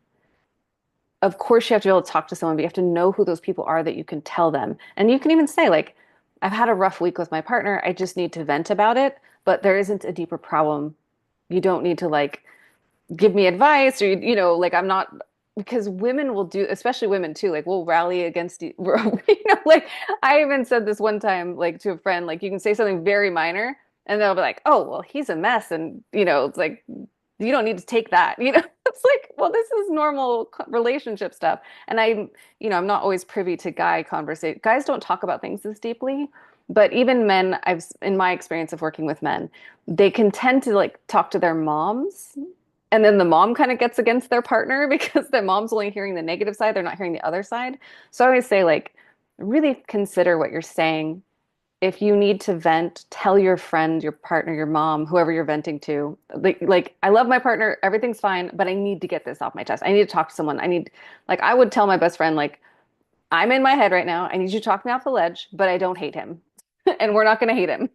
Of course, you have to be able to talk to someone, but you have to know who those people are that you can tell them. And you can even say like, "I've had a rough week with my partner. I just need to vent about it, but there isn't a deeper problem. You don't need to like give me advice or like I'm not." Because women will do, especially women too, like we'll rally against you. Like I even said this one time like to a friend, like you can say something very minor and they'll be like, "Oh, well, he's a mess," and it's like you don't need to take that. It's like, well, this is normal relationship stuff. And I'm not always privy to guys don't talk about things this deeply. But even men, in my experience of working with men, they can tend to like talk to their moms and then the mom kind of gets against their partner because their mom's only hearing the negative side, they're not hearing the other side. So I always say, like, really consider what you're saying. if you need to vent, tell your friend, your partner, your mom, whoever you're venting to. Like I love my partner, everything's fine, but I need to get this off my chest. I need to talk to someone. Like I would tell my best friend, like, I'm in my head right now. I need you to talk me off the ledge, but I don't hate him. And we're not going to hate him.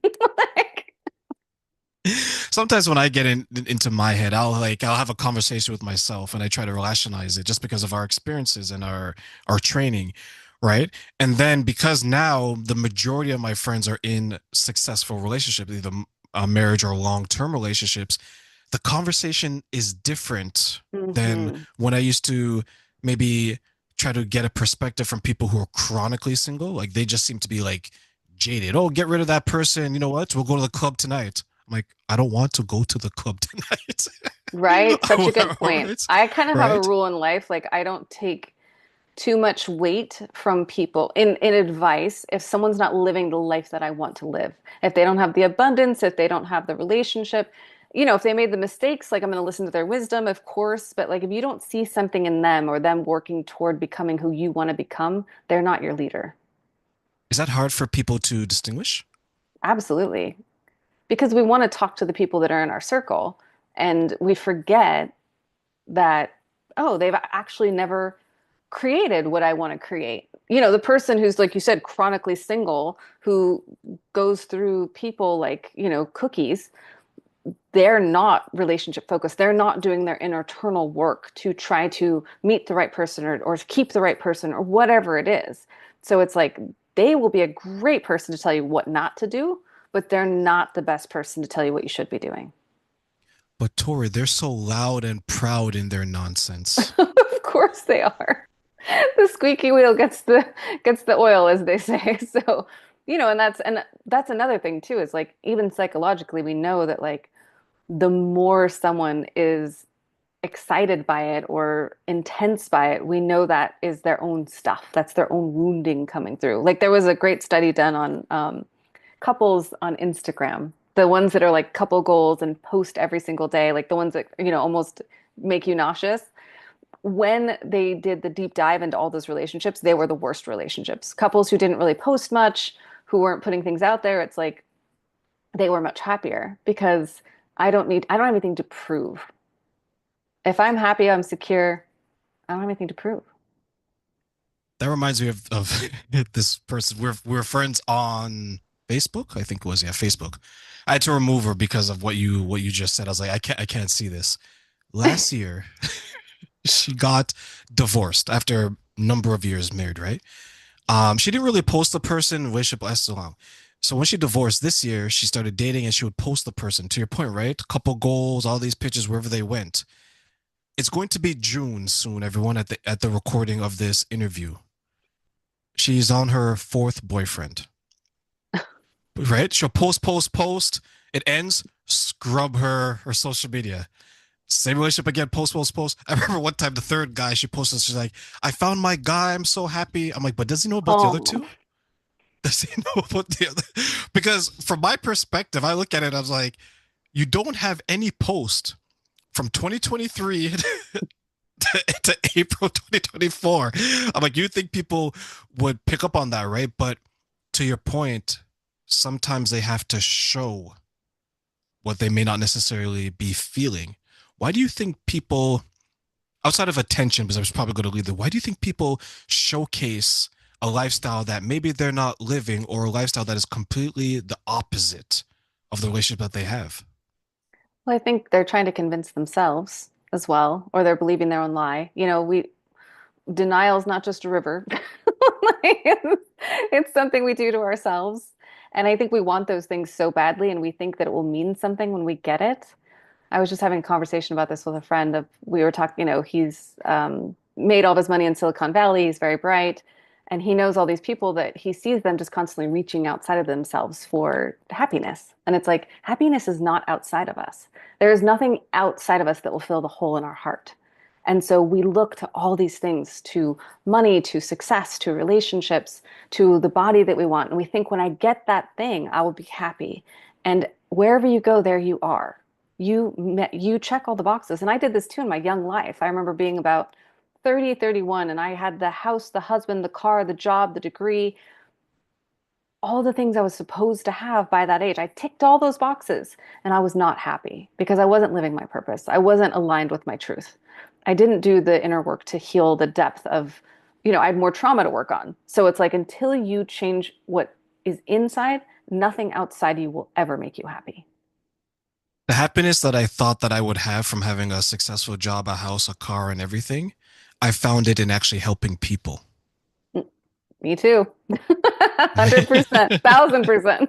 Like, Sometimes when I get into my head, I'll have a conversation with myself and I try to rationalize it just because of our experiences and our training, right? And then because now the majority of my friends are in successful relationships, either a marriage or long-term relationships, the conversation is different than hmm. when I used to maybe try to get a perspective from people who are chronically single. Like they just seem to be like jaded. Oh, get rid of that person. You know what? We'll go to the club tonight. I'm like, I don't want to go to the club tonight. Right? Such a good All point. right. I kind of have a Right. rule in life, like I don't take too much weight from people in advice if someone's not living the life that I want to live. If they don't have the abundance, if they don't have the relationship, if they made the mistakes, like I'm going to listen to their wisdom, of course, but like if you don't see something in them or them working toward becoming who you want to become, they're not your leader. Is that hard for people to distinguish? Absolutely. Because we want to talk to the people that are in our circle and we forget that, oh, they've actually never created what I want to create. The person who's, like you said, chronically single, who goes through people like, cookies, they're not relationship focused. They're not doing their internal work to try to meet the right person or keep the right person or whatever it is. So it's like they will be a great person to tell you what not to do, but they're not the best person to tell you what you should be doing. But Tori, they're so loud and proud in their nonsense. Of course they are. The squeaky wheel gets the oil, as they say. So, and that's another thing too, is like even psychologically, we know that like the more someone is excited by it or intense by it, we know that is their own stuff. That's their own wounding coming through. Like there was a great study done on couples on Instagram, the ones that are like couple goals and post every single day, like the ones that, almost make you nauseous. When they did the deep dive into all those relationships, they were the worst relationships. Couples who didn't really post much, who weren't putting things out there, it's like they were much happier because I don't have anything to prove. If I'm happy, I'm secure, I don't have anything to prove. That reminds me of this person. We're friends on Facebook, I think it was, yeah, Facebook. I had to remove her because of what you just said. I was like, I can't see this. Last year, she got divorced after a number of years married, right? She didn't really post the person, relationship lasted long. So when she divorced this year, she started dating and she would post the person. To your point, right? Couple goals, all these pictures wherever they went. It's going to be June soon, everyone, at the recording of this interview. She's on her fourth boyfriend, right? She'll post. It ends, scrub her social media. Same relationship again, post. I remember one time the third guy she posted, she's like, I found my guy, I'm so happy. I'm like, but does he know about the other Oh, two? Does he know about the other? Because from my perspective, I look at it, I was like, you don't have any post from 2023 to April 2024. I'm like, you think people would pick up on that, right? But to your point, sometimes they have to show what they may not necessarily be feeling. Why do you think people, outside of attention, because I was probably going to lead the, why do you think people showcase a lifestyle that maybe they're not living or a lifestyle that is completely the opposite of the relationship that they have? well, I think they're trying to convince themselves as well, or they're believing their own lie. We denial is not just a river. Like, it's something we do to ourselves. And I think we want those things so badly, and we think that it will mean something when we get it. I was just having a conversation about this with a friend of we were talking, he's made all of his money in Silicon Valley, he's very bright, and he knows all these people that he sees them just constantly reaching outside of themselves for happiness. And it's like happiness is not outside of us. There is nothing outside of us that will fill the hole in our heart. And so we look to all these things, to money, to success, to relationships, to the body that we want. And we think when I get that thing, I will be happy. And wherever you go, there you are. You check all the boxes. And I did this too in my young life. I remember being about 30, 31, and I had the house, the husband, the car, the job, the degree. all the things I was supposed to have by that age. I ticked all those boxes and I was not happy because I wasn't living my purpose. I wasn't aligned with my truth. I didn't do the inner work to heal the depth of, I had more trauma to work on. So it's like until you change what is inside, nothing outside you will ever make you happy. The happiness that I thought that I would have from having a successful job, a house, a car, and everything, I found it in actually helping people. Mm, me too. 100%, 1000%.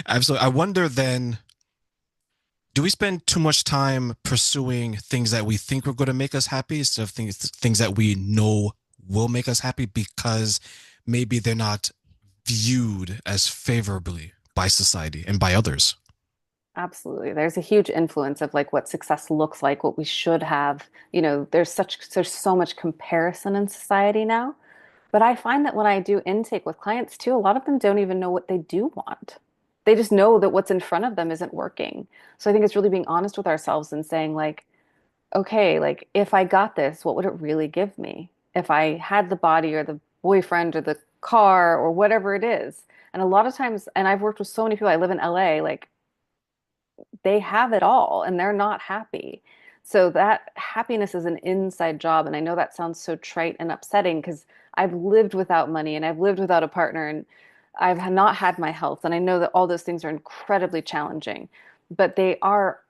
Absolutely. I wonder then, do we spend too much time pursuing things that we think are going to make us happy instead of things that we know will make us happy because maybe they're not viewed as favorably by society and by others? Absolutely. There's a huge influence of like what success looks like, what we should have. There's so much comparison in society now. But I find that when I do intake with clients too, a lot of them don't even know what they do want. They just know that what's in front of them isn't working. So I think it's really being honest with ourselves and saying like, okay, like if I got this, what would it really give me? If I had the body or the boyfriend or the car or whatever it is. And a lot of times, and I've worked with so many people, I live in LA, like they have it all and they're not happy. So that happiness is an inside job. And I know that sounds so trite and upsetting because I've lived without money and I've lived without a partner and I've not had my health. And I know that all those things are incredibly challenging, but they are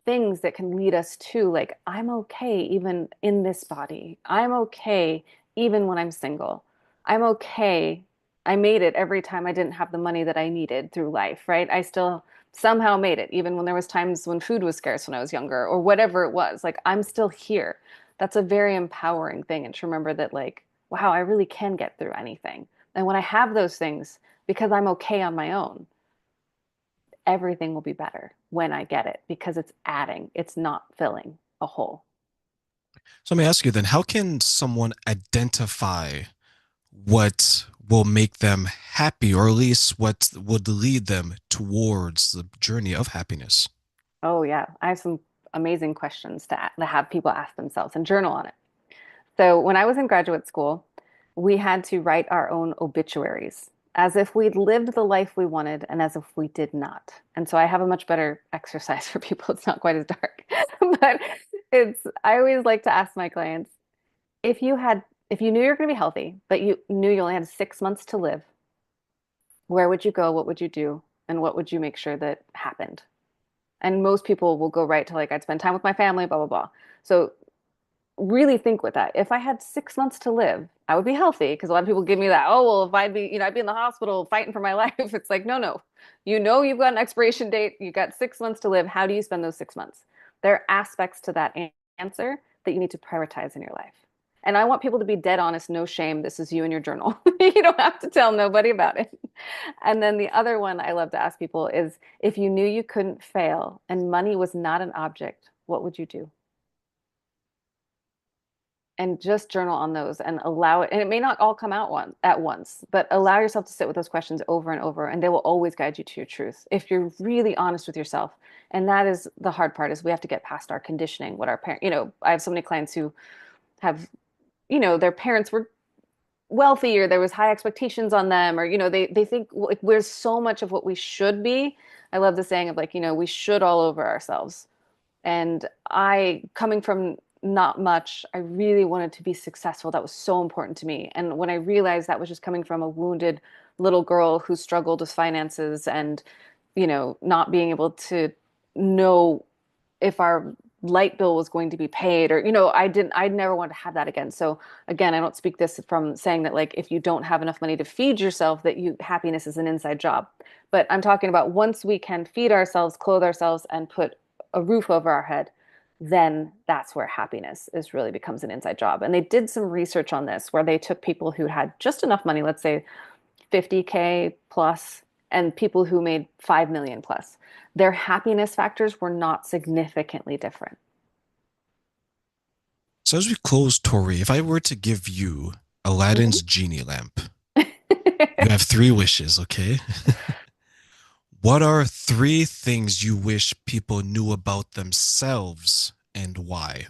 things that can lead us to like, I'm okay even in this body. I'm okay even when I'm single. I'm okay. I made it every time I didn't have the money that I needed through life, right? I still somehow made it, even when there was times when food was scarce when I was younger or whatever it was. Like I'm still here. That's a very empowering thing. And to remember that, like, wow, I really can get through anything. And when I have those things, because I'm okay on my own, everything will be better when I get it because it's adding, it's not filling a hole. So let me ask you then, how can someone identify what will make them happy, or at least what would lead them towards the journey of happiness? Oh, yeah. I have some amazing questions to have people ask themselves and journal on it. So, when I was in graduate school, we had to write our own obituaries as if we'd lived the life we wanted and as if we did not. And so, I have a much better exercise for people. It's not quite as dark, but I always like to ask my clients if you knew you're going to be healthy, but you knew you only had 6 months to live, where would you go? What would you do? And what would you make sure that happened? And most people will go right to like, I'd spend time with my family, blah, blah, blah. So really think with that. If I had 6 months to live, I would be healthy because a lot of people give me that. Oh, well, if I'd be in the hospital fighting for my life. It's like, no, no. You know, you've got an expiration date. You got 6 months to live. How do you spend those 6 months? There are aspects to that answer that you need to prioritize in your life. And I want people to be dead honest, no shame. This is you in your journal. You don't have to tell nobody about it. And then the other one I love to ask people is if you knew you couldn't fail and money was not an object, what would you do? And just journal on those and allow it. And it may not all come out at once, but allow yourself to sit with those questions over and over, and they will always guide you to your truth if you're really honest with yourself. And that is the hard part is we have to get past our conditioning, what our parents, I have so many clients who have, their parents were wealthy or there was high expectations on them or they think like we're so much of what we should be. I love the saying of like we should all over ourselves. And I, coming from not much, I really wanted to be successful. That was so important to me. And when I realized that was just coming from a wounded little girl who struggled with finances and, not being able to know if our light bill was going to be paid or, I never want to have that again. So again, I don't speak this from saying that like if you don't have enough money to feed yourself, that happiness is an inside job. But I'm talking about once we can feed ourselves, clothe ourselves, and put a roof over our head, then that's where happiness is really becomes an inside job. And they did some research on this where they took people who had just enough money, let's say 50K plus, and people who made 5 million plus. Their happiness factors were not significantly different. So as we close, Tori, if I were to give you Mhm. Aladdin's genie lamp, you have three wishes, okay? What are three things you wish people knew about themselves and why?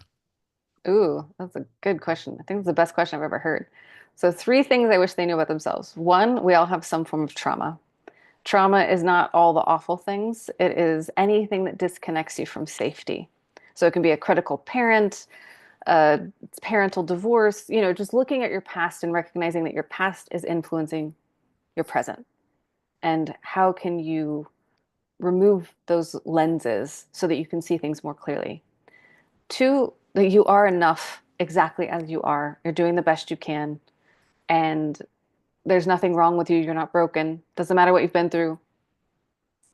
Ooh, that's a good question. I think it's the best question I've ever heard. So, three things I wish they knew about themselves. One, we all have some form of trauma. Trauma is not all the awful things. It is anything that disconnects you from safety. So it can be a critical parent, a parental divorce, just looking at your past and recognizing that your past is influencing your present. And how can you remove those lenses so that you can see things more clearly? Two, that you are enough exactly as you are. You're doing the best you can. And there's nothing wrong with you. You're not broken. Doesn't matter what you've been through.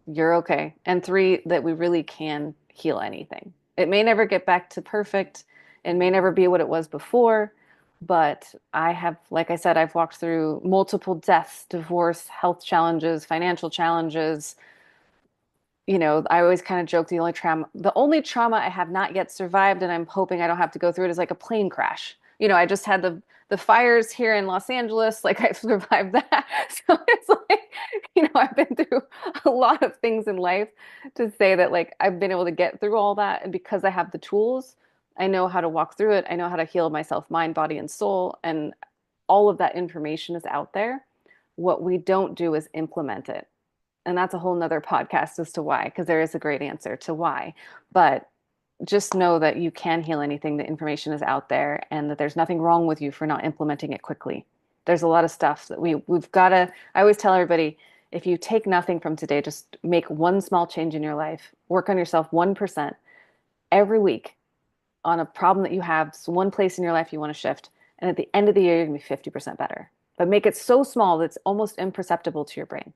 You're okay. And three, that we really can heal anything. It may never get back to perfect. It may never be what it was before. But I have, like I said, I've walked through multiple deaths, divorce, health challenges, financial challenges. I always kind of joke the only trauma I have not yet survived, and I'm hoping I don't have to go through it, is like a plane crash. I just had the fires here in Los Angeles, like I've survived that. So it's like, I've been through a lot of things in life to say that like I've been able to get through all that, and because I have the tools, I know how to walk through it. I know how to heal myself, mind, body, and soul, and all of that information is out there. What we don't do is implement it, and that's a whole nother podcast as to why, because there is a great answer to why. But just know that you can heal anything. The information is out there, and that there's nothing wrong with you for not implementing it quickly. There's a lot of stuff that we've got to. I always tell everybody, if you take nothing from today, just make one small change in your life. Work on yourself 1% every week on a problem that you have, so one place in your life you want to shift. And at the end of the year, you're going to be 50% better. But make it so small that it's almost imperceptible to your brain.